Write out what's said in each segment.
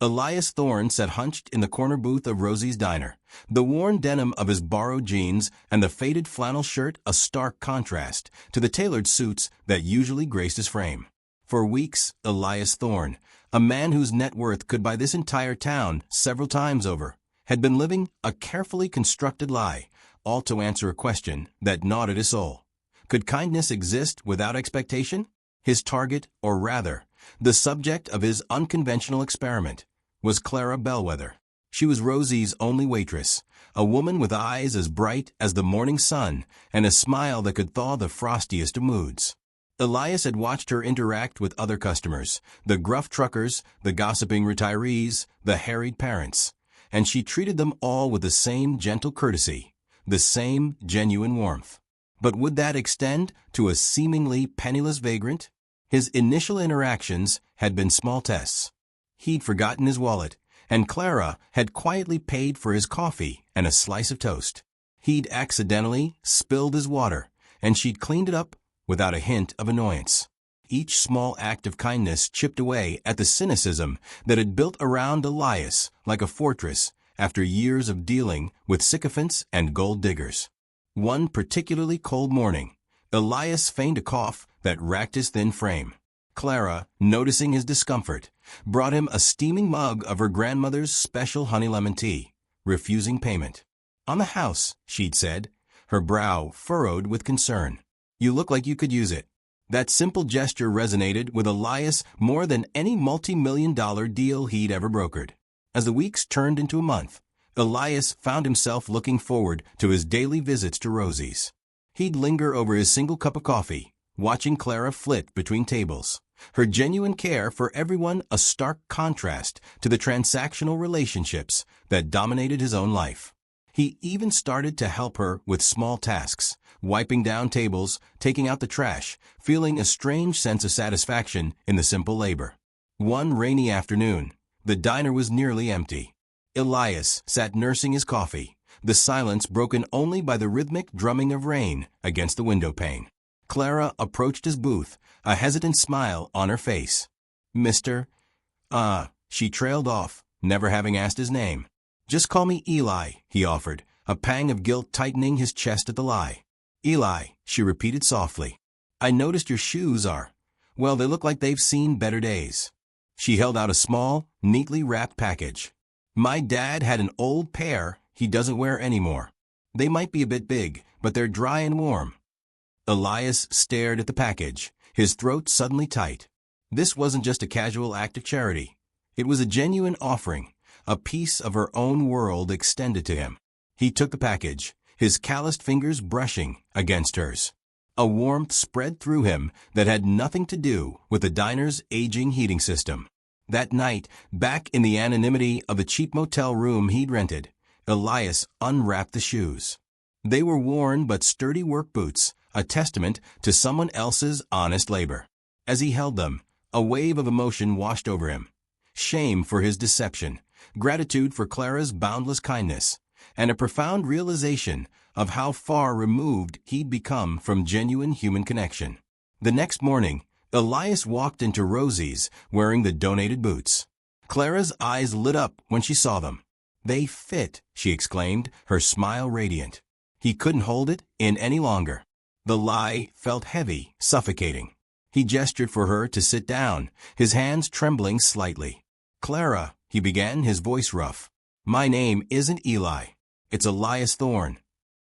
Elias Thorne sat hunched in the corner booth of Rosie's diner, the worn denim of his borrowed jeans and the faded flannel shirt a stark contrast to the tailored suits that usually graced his frame. For weeks, Elias Thorne, a man whose net worth could buy this entire town several times over, had been living a carefully constructed lie, all to answer a question that gnawed at his soul. Could kindness exist without expectation? His target, or rather, the subject of his unconventional experiment, was Clara Bellwether. She was Rosie's only waitress, a woman with eyes as bright as the morning sun and a smile that could thaw the frostiest of moods. Elias had watched her interact with other customers, the gruff truckers, the gossiping retirees, the harried parents, and she treated them all with the same gentle courtesy, the same genuine warmth. But would that extend to a seemingly penniless vagrant? His initial interactions had been small tests. He'd forgotten his wallet, and Clara had quietly paid for his coffee and a slice of toast. He'd accidentally spilled his water, and she'd cleaned it up without a hint of annoyance. Each small act of kindness chipped away at the cynicism that had built around Elias like a fortress after years of dealing with sycophants and gold diggers. One particularly cold morning, Elias feigned a cough that racked his thin frame. Clara, noticing his discomfort, brought him a steaming mug of her grandmother's special honey lemon tea, refusing payment. "On the house," she'd said, her brow furrowed with concern. "You look like you could use it." That simple gesture resonated with Elias more than any multi-million-dollar deal he'd ever brokered. As the weeks turned into a month, Elias found himself looking forward to his daily visits to Rosie's. He'd linger over his single cup of coffee, watching Clara flit between tables, her genuine care for everyone a stark contrast to the transactional relationships that dominated his own life. He even started to help her with small tasks, wiping down tables, taking out the trash, feeling a strange sense of satisfaction in the simple labor. One rainy afternoon, the diner was nearly empty. Elias sat nursing his coffee, the silence broken only by the rhythmic drumming of rain against the window pane. Clara approached his booth, a hesitant smile on her face. "Mr. She trailed off, never having asked his name. "Just call me Eli," he offered, a pang of guilt tightening his chest at the lie. "Eli," she repeated softly. "I noticed your shoes are, well, they look like they've seen better days." She held out a small, neatly wrapped package. "My dad had an old pair he doesn't wear anymore. They might be a bit big, but they're dry and warm." Elias stared at the package, his throat suddenly tight. This wasn't just a casual act of charity. It was a genuine offering, a piece of her own world extended to him. He took the package, his calloused fingers brushing against hers. A warmth spread through him that had nothing to do with the diner's aging heating system. That night, back in the anonymity of the cheap motel room he'd rented, Elias unwrapped the shoes. They were worn but sturdy work boots, a testament to someone else's honest labor. As he held them, a wave of emotion washed over him. Shame for his deception, gratitude for Clara's boundless kindness, and a profound realization of how far removed he'd become from genuine human connection. The next morning, Elias walked into Rosie's wearing the donated boots. Clara's eyes lit up when she saw them. "They fit," she exclaimed, her smile radiant. He couldn't hold it in any longer. The lie felt heavy, suffocating. He gestured for her to sit down, his hands trembling slightly. "Clara," he began, his voice rough. "My name isn't Eli. It's Elias Thorne."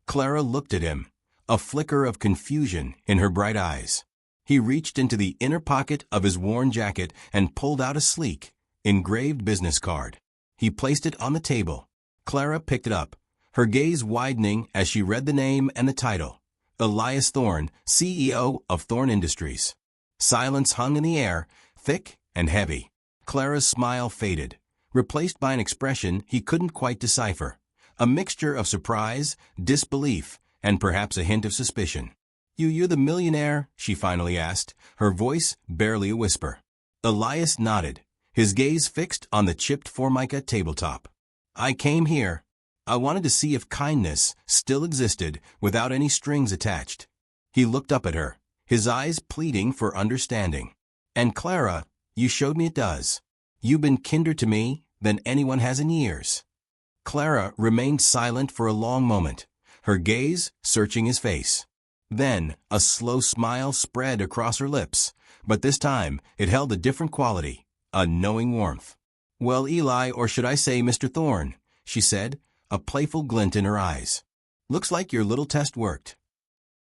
Clara looked at him, a flicker of confusion in her bright eyes. He reached into the inner pocket of his worn jacket and pulled out a sleek, engraved business card. He placed it on the table. Clara picked it up, her gaze widening as she read the name and the title. Elias Thorne, CEO of Thorne Industries. Silence hung in the air, thick and heavy. Clara's smile faded, replaced by an expression he couldn't quite decipher, a mixture of surprise, disbelief, and perhaps a hint of suspicion. You're the millionaire?" she finally asked, her voice barely a whisper. Elias nodded, his gaze fixed on the chipped Formica tabletop. "I came here. I wanted to see if kindness still existed without any strings attached." He looked up at her, his eyes pleading for understanding. "And Clara, you showed me it does. You've been kinder to me than anyone has in years." Clara remained silent for a long moment, her gaze searching his face. Then a slow smile spread across her lips, but this time it held a different quality, a knowing warmth. "Well, Eli, or should I say Mr. Thorne," she said, a playful glint in her eyes. "Looks like your little test worked."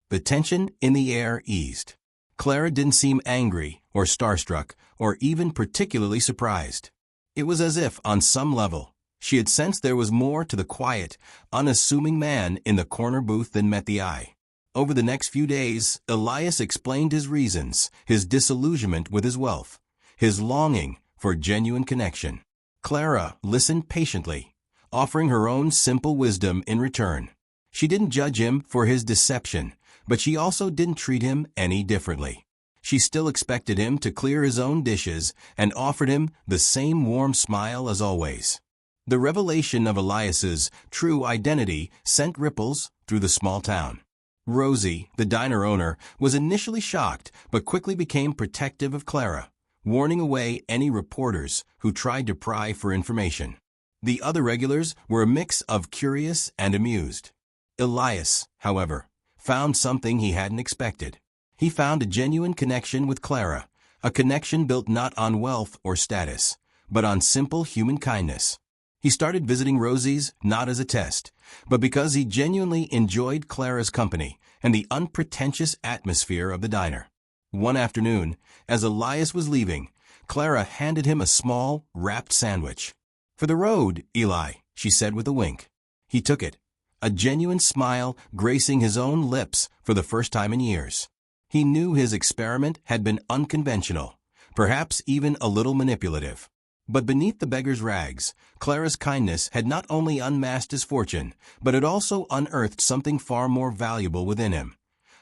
The tension in the air eased. Clara didn't seem angry or starstruck or even particularly surprised. It was as if, on some level, she had sensed there was more to the quiet, unassuming man in the corner booth than met the eye. Over the next few days, Elias explained his reasons, his disillusionment with his wealth, his longing for genuine connection. Clara listened patiently, offering her own simple wisdom in return. She didn't judge him for his deception, but she also didn't treat him any differently. She still expected him to clear his own dishes and offered him the same warm smile as always. The revelation of Elias's true identity sent ripples through the small town. Rosie, the diner owner, was initially shocked but quickly became protective of Clara, warning away any reporters who tried to pry for information. The other regulars were a mix of curious and amused. Elias, however, found something he hadn't expected. He found a genuine connection with Clara, a connection built not on wealth or status, but on simple human kindness. He started visiting Rosie's not as a test, but because he genuinely enjoyed Clara's company and the unpretentious atmosphere of the diner. One afternoon, as Elias was leaving, Clara handed him a small, wrapped sandwich. "For the road, Eli," she said with a wink. He took it, a genuine smile gracing his own lips for the first time in years. He knew his experiment had been unconventional, perhaps even a little manipulative. But beneath the beggar's rags, Clara's kindness had not only unmasked his fortune, but had also unearthed something far more valuable within him.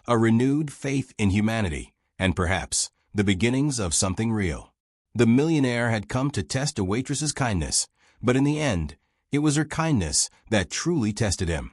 A renewed faith in humanity, and perhaps the beginnings of something real. The millionaire had come to test a waitress's kindness, but in the end, it was her kindness that truly tested him.